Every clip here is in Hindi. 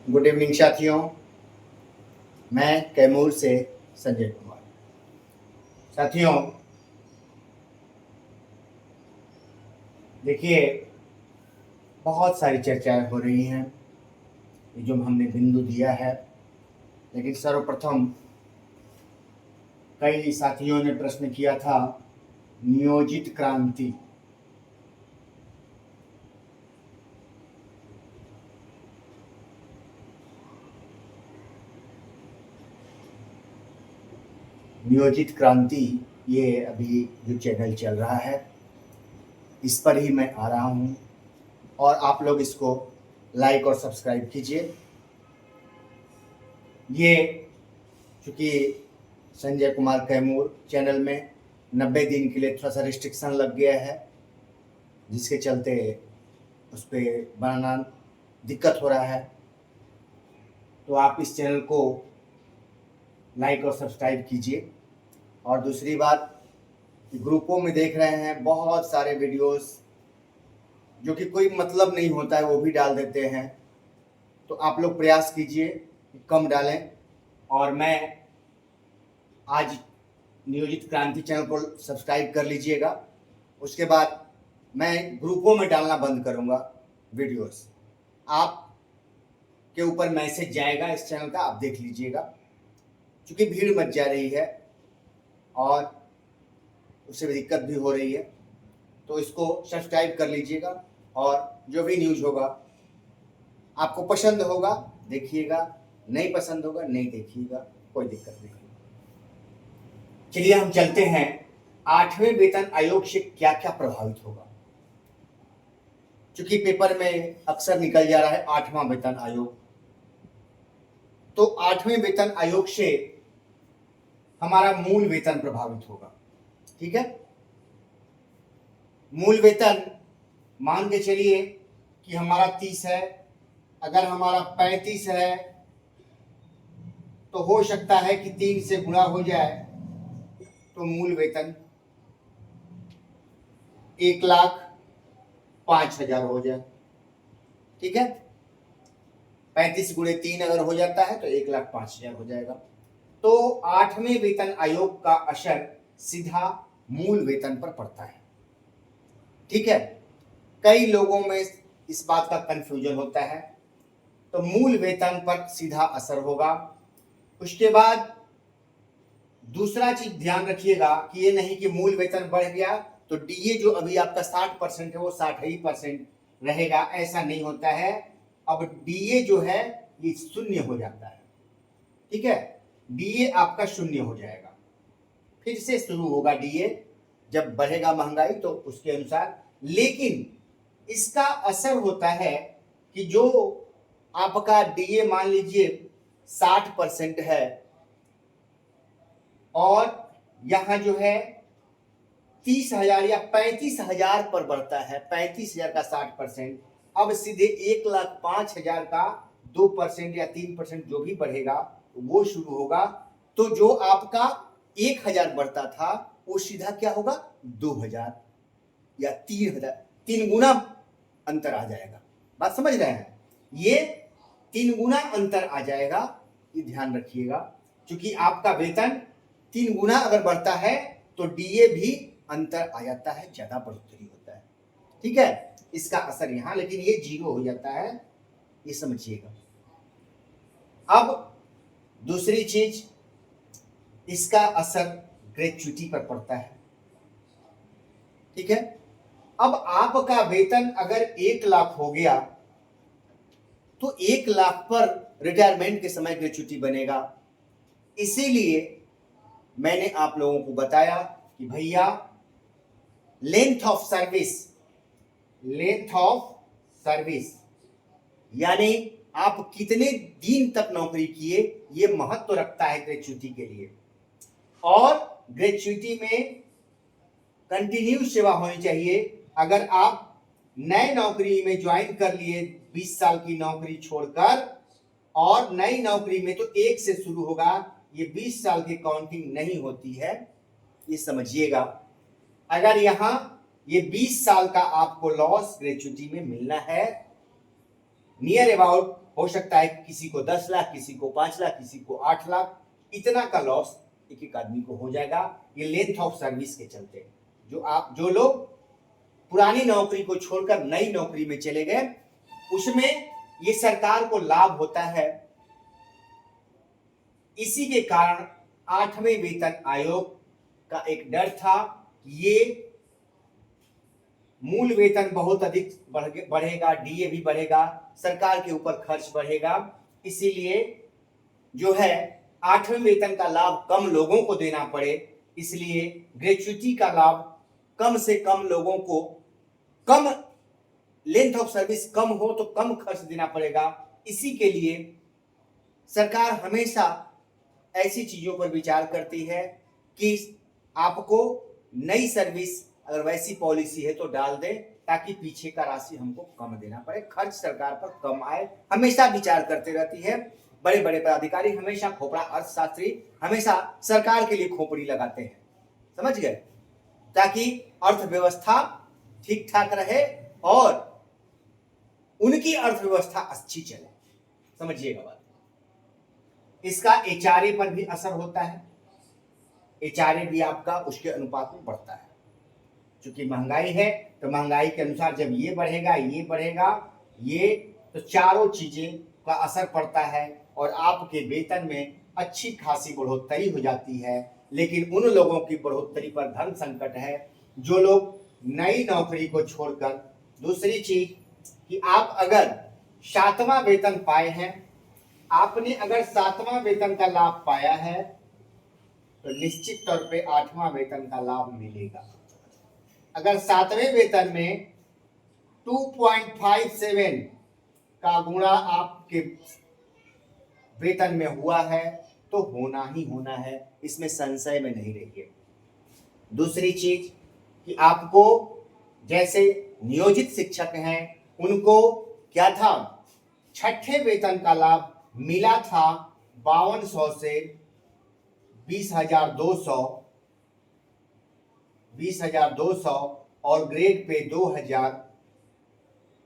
गुड इवनिंग साथियों। मैं कैमूर से संजय कुमार। साथियों देखिए, बहुत सारी चर्चाएं हो रही हैं जो हमने बिंदु दिया है, लेकिन सर्वप्रथम कई साथियों ने प्रश्न किया था नियोजित क्रांति। नियोजित क्रांति ये अभी जो चैनल चल रहा है इस पर ही मैं आ रहा हूँ और आप लोग इसको लाइक और सब्सक्राइब कीजिए। ये चूँकि संजय कुमार कैमूर चैनल में 90 दिन के लिए थोड़ा सा रिस्ट्रिक्शन लग गया है, जिसके चलते उस पर बनाना दिक्कत हो रहा है। तो आप इस चैनल को लाइक और सब्सक्राइब कीजिए। और दूसरी बात, ग्रुपों में देख रहे हैं बहुत सारे वीडियोस जो कि कोई मतलब नहीं होता है वो भी डाल देते हैं। तो आप लोग प्रयास कीजिए कि कम डालें। और मैं आज नियोजित क्रांति चैनल को सब्सक्राइब कर लीजिएगा। उसके बाद मैं ग्रुपों में डालना बंद करूंगा वीडियोस। आप के ऊपर मैसेज जाएगा इस चैनल का, आप देख लीजिएगा। क्योंकि भीड़ मच जा रही है और उससे दिक्कत भी हो रही है, तो इसको सब्सक्राइब कर लीजिएगा। और जो भी न्यूज़ होगा आपको पसंद होगा देखिएगा, नहीं पसंद होगा नहीं देखिएगा, कोई दिक्कत नहीं। चलिए हम चलते हैं 8वें वेतन आयोग से क्या क्या प्रभावित होगा। चूंकि पेपर में अक्सर निकल जा रहा है 8वां वेतन आयोग, तो 8वें वेतन आयोग से हमारा मूल वेतन प्रभावित होगा। ठीक है, मूल वेतन मान के चलिए कि हमारा 30 है, अगर हमारा 35 है तो हो सकता है कि 3 से गुणा हो जाए तो मूल वेतन 1,05,000 हो जाए। ठीक है, 35 गुणे 3 अगर हो जाता है तो 1,05,000 हो जाएगा। तो 8वें वेतन आयोग का असर सीधा मूल वेतन पर पड़ता है। ठीक है, कई लोगों में इस बात का कंफ्यूजन होता है। तो मूल वेतन पर सीधा असर होगा। उसके बाद दूसरा चीज ध्यान रखिएगा कि ये नहीं कि मूल वेतन बढ़ गया तो डीए जो अभी आपका 60% है वो 60% रहेगा, ऐसा नहीं होता है। अब डीए जो है ये शून्य हो जाता है। ठीक है, डीए आपका शून्य हो जाएगा, फिर से शुरू होगा डीए। जब बढ़ेगा महंगाई तो उसके अनुसार, लेकिन इसका असर होता है कि जो आपका डीए मान लीजिए 60% है और यहां जो है 30,000 या 35,000 पर बढ़ता है, 35,000 का 60%, अब सीधे 1,05,000 का 2% या 3% जो भी बढ़ेगा वो शुरू होगा। तो जो आपका 1,000 बढ़ता था वो सीधा क्या होगा 2,000 या 3,000, 3 गुना अंतर आ जाएगा। बात समझ रहे हैं, ये 3 गुना अंतर आ जाएगा, ये ध्यान रखिएगा। क्योंकि आपका वेतन 3 गुना अगर बढ़ता है तो डीए भी अंतर आ जाता है, ज्यादा बढ़ोतरी होता है। ठीक है, इसका असर यहां, लेकिन ये 0 हो जाता है, ये समझिएगा। अब दूसरी चीज, इसका असर ग्रेच्युटी पर पड़ता है। ठीक है, अब आपका वेतन अगर 1,00,000 हो गया तो 1,00,000 पर रिटायरमेंट के समय ग्रेच्युटी बनेगा। इसीलिए मैंने आप लोगों को बताया कि भैया लेंथ ऑफ सर्विस यानी आप कितने दिन तक नौकरी किए ये महत्व रखता है ग्रेच्युटी के लिए। और ग्रेच्युटी में कंटिन्यूस सेवा होनी चाहिए। अगर आप नए नौकरी में ज्वाइन कर लिए 20 साल की नौकरी छोड़कर, और नई नौकरी में तो 1 से शुरू होगा, ये 20 साल की काउंटिंग नहीं होती है, ये समझिएगा। अगर यहां ये 20 साल का आपको लॉस ग्रेच्युटी में मिलना है, नियर अबाउट हो सकता है किसी को 10 लाख, किसी को 5 लाख, किसी को 8 लाख, इतना का लॉस एक एक आदमी को हो जाएगा। ये लेंथ ऑफ सर्विस के चलते जो लोग पुरानी नौकरी को छोड़कर नई नौकरी में चले गए, उसमें ये सरकार को लाभ होता है। इसी के कारण 8वें वेतन आयोग का एक डर था कि ये मूल वेतन बहुत अधिक बढ़ेगा, डीए भी बढ़ेगा, सरकार के ऊपर खर्च बढ़ेगा, इसीलिए जो है 8वें वेतन का लाभ कम लोगों को देना पड़े, इसलिए ग्रेच्युटी का लाभ कम से कम लोगों को, कम लेंथ ऑफ सर्विस कम हो तो कम खर्च देना पड़ेगा। इसी के लिए सरकार हमेशा ऐसी चीजों पर विचार करती है कि आपको नई सर्विस अगर वैसी पॉलिसी है तो डाल दे, ताकि पीछे का राशि हमको कम देना पड़े, खर्च सरकार पर कम आए, हमेशा विचार करते रहती है। बड़े बड़े पदाधिकारी हमेशा, खोपड़ा अर्थशास्त्री हमेशा सरकार के लिए खोपड़ी लगाते हैं, समझ गए, ताकि अर्थव्यवस्था ठीक ठाक रहे और उनकी अर्थव्यवस्था अच्छी चले, समझिएगा बात। इसका एचआरए पर भी असर होता है, एचआरए भी आपका उसके अनुपात में बढ़ता है। क्योंकि महंगाई है तो महंगाई के अनुसार जब ये बढ़ेगा, ये बढ़ेगा, ये तो चारों चीजें का असर पड़ता है और आपके वेतन में अच्छी खासी बढ़ोतरी हो जाती है। लेकिन उन लोगों की बढ़ोतरी पर धर्म संकट है जो लोग नई नौकरी को छोड़कर, दूसरी चीज कि आप अगर 7वां वेतन पाए हैं, आपने अगर 7वां वेतन का लाभ पाया है तो निश्चित तौर पे 8वां वेतन का लाभ मिलेगा। अगर 7वें वेतन में 2.57 का गुणा आपके वेतन में हुआ है तो होना ही होना है, इसमें संशय में नहीं रहिए। दूसरी चीज कि आपको जैसे नियोजित शिक्षक हैं उनको क्या था, 6ठे वेतन का लाभ मिला था 5200 से 20,200 और ग्रेड पे 2,000,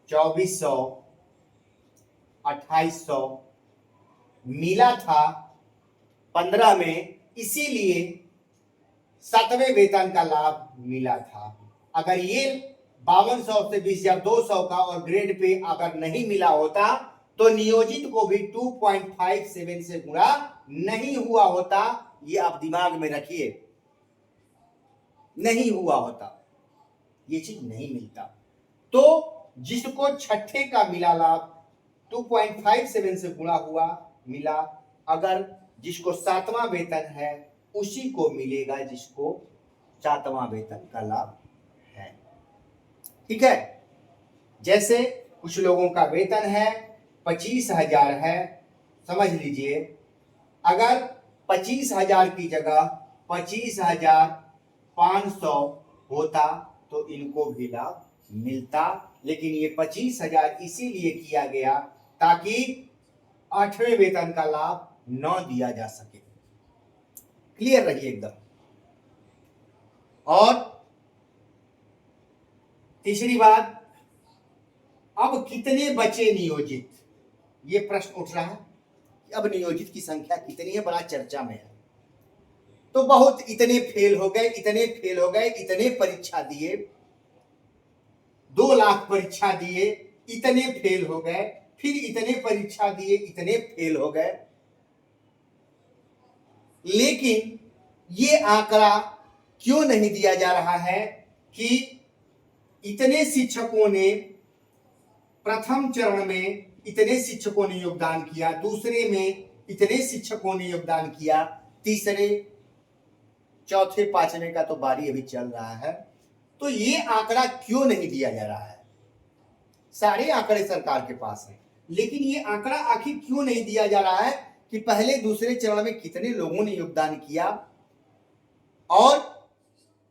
2,400, 2,800 मिला था 15 में, इसीलिए 7वें वेतन का लाभ मिला था। अगर ये 5200 से 20,200 का और ग्रेड पे अगर नहीं मिला होता तो नियोजित को भी 2.57 से गुणा नहीं हुआ होता, ये आप दिमाग में रखिए, नहीं हुआ होता, ये चीज नहीं मिलता। तो जिसको 6ठे का मिला लाभ 2.57 से गुणा हुआ मिला, अगर जिसको 7वां वेतन है उसी को मिलेगा जिसको 7वां वेतन का लाभ है, ठीक है। जैसे कुछ लोगों का वेतन है 25,000 है, समझ लीजिए, अगर 25,000 की जगह 25,500 होता तो इनको भी लाभ मिलता, लेकिन ये 25,000 इसीलिए किया गया ताकि 8वें वेतन का लाभ न दिया जा सके। क्लियर रहिए एकदम। और तीसरी बात, अब कितने बचे नियोजित, ये प्रश्न उठ रहा है कि अब नियोजित की संख्या कितनी है, बड़ा चर्चा में है। तो बहुत, इतने फेल हो गए, इतने फेल हो गए, इतने परीक्षा दिए, 2 लाख परीक्षा दिए, इतने फेल हो गए, फिर इतने परीक्षा दिए, इतने फेल हो गए। लेकिन ये आंकड़ा क्यों नहीं दिया जा रहा है कि इतने शिक्षकों ने प्रथम चरण में इतने शिक्षकों ने योगदान किया, दूसरे में इतने शिक्षकों ने योगदान किया, तीसरे, चौथे, 5वें का तो बारी अभी चल रहा है। तो ये आंकड़ा क्यों नहीं दिया जा रहा है? सारे आंकड़े सरकार के पास हैं, लेकिन ये आंकड़ा आखिर क्यों नहीं दिया जा रहा है कि पहले दूसरे चरण में कितने लोगों ने योगदान किया और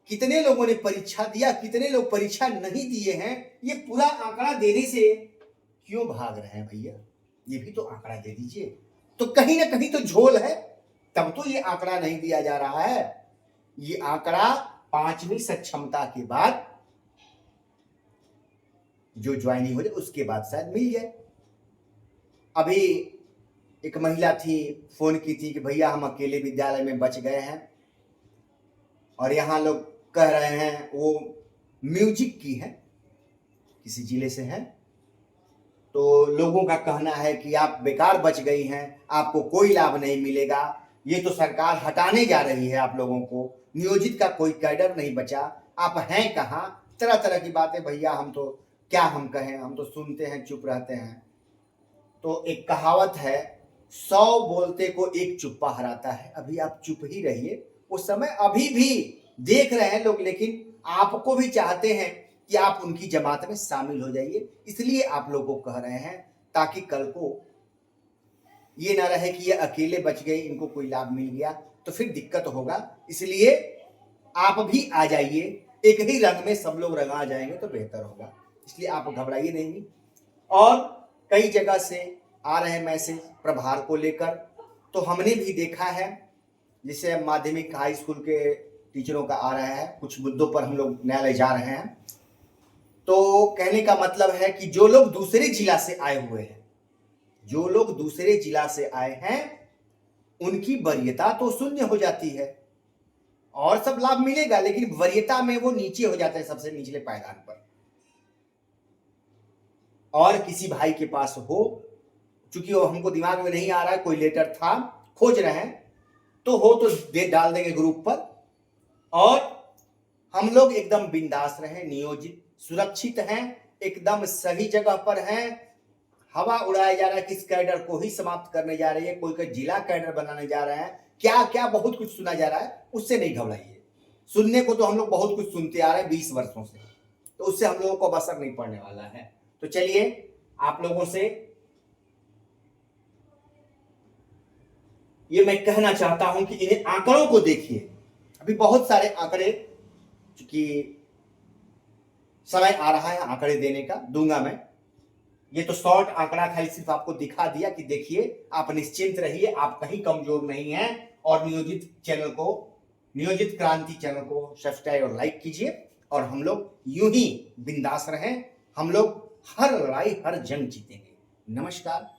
कितने लोगों ने परीक्षा दिया, कितने लोग परीक्षा नहीं दिए हैं। ये पूरा आंकड़ा देने से क्यों भाग रहे हैं भैया? ये भी तो आंकड़ा दे दीजिए। तो कहीं ना कहीं तो झोल है, तब तो ये आंकड़ा नहीं दिया जा रहा है। ये आंकड़ा 5वीं सक्षमता के बाद जो ज्वाइनिंग हो जाए उसके बाद शायद मिल जाए। अभी एक महिला थी, फ़ोन की थी कि भैया हम अकेले विद्यालय में बच गए हैं, और यहाँ लोग कह रहे हैं, वो म्यूजिक की है, किसी जिले से है, तो लोगों का कहना है कि आप बेकार बच गई हैं, आपको कोई लाभ नहीं मिलेगा, ये तो सरकार हटाने जा रही है आप लोगों को, नियोजित का कोई कैडर नहीं बचा, आप हैं कहाँ, तरह तरह की बातें। भैया हम तो क्या हम कहें, हम तो सुनते हैं, चुप रहते हैं। तो एक कहावत है, 100 बोलते को एक चुप्पा हराता है। अभी आप चुप ही रहिए, उस समय अभी भी देख रहे हैं लोग, लेकिन आपको भी चाहते हैं कि आप उनकी जमात में शामिल हो जाइए, इसलिए आप लोगों को कह रहे हैं, ताकि कल को ये ना रहे कि ये अकेले बच गए, इनको कोई लाभ मिल गया तो फिर दिक्कत होगा। इसलिए आप भी आ जाइए, एक ही रंग में सब लोग रंगा जाएंगे तो बेहतर होगा, इसलिए आप घबराइए नहीं। और कई जगह से आ रहे मैसेज प्रभार को लेकर, तो हमने भी देखा है, जैसे माध्यमिक हाई स्कूल के टीचरों का आ रहा है, कुछ मुद्दों पर हम लोग न्यायालय जा रहे हैं। तो कहने का मतलब है कि जो लोग दूसरे जिला से आए हुए हैं, जो लोग दूसरे जिला से आए हैं, उनकी वरीयता तो शून्य हो जाती है, और सब लाभ मिलेगा, लेकिन वरीयता में वो नीचे हो जाते हैं, सबसे निचले पायदान पर। और किसी भाई के पास हो, चूंकि वो हमको दिमाग में नहीं आ रहा है, कोई लेटर था, खोज रहे हैं, तो हो तो डाल देंगे ग्रुप पर, और हम लोग एकदम बिंदास रहें, नियोजित सुरक्षित हैं, एकदम सही जगह पर हैं। हवा उड़ाया जा रहा है, किस कैडर को ही समाप्त करने जा रही है, कोई कोई जिला कैडर बनाने जा रहे हैं, क्या क्या बहुत कुछ सुना जा रहा है, उससे नहीं घबराइए। सुनने को तो हम लोग बहुत कुछ सुनते आ रहे हैं 20 वर्षों से, तो उससे हम लोगों को असर नहीं पड़ने वाला है। तो चलिए, आप लोगों से ये मैं कहना चाहता हूं कि इन्हें आंकड़ों को देखिए। अभी बहुत सारे आंकड़े, चूंकि समय आ रहा है आंकड़े देने का, दूंगा मैं। ये तो शॉर्ट आंकड़ा खाली सिर्फ आपको दिखा दिया कि देखिए, आप निश्चिंत रहिए, आप कहीं कमजोर नहीं हैं। और नियोजित क्रांति चैनल को सब्सक्राइब और लाइक कीजिए, और हम लोग यूं ही बिंदास रहें। हम लोग हर लड़ाई, हर जंग जीतेंगे। नमस्कार।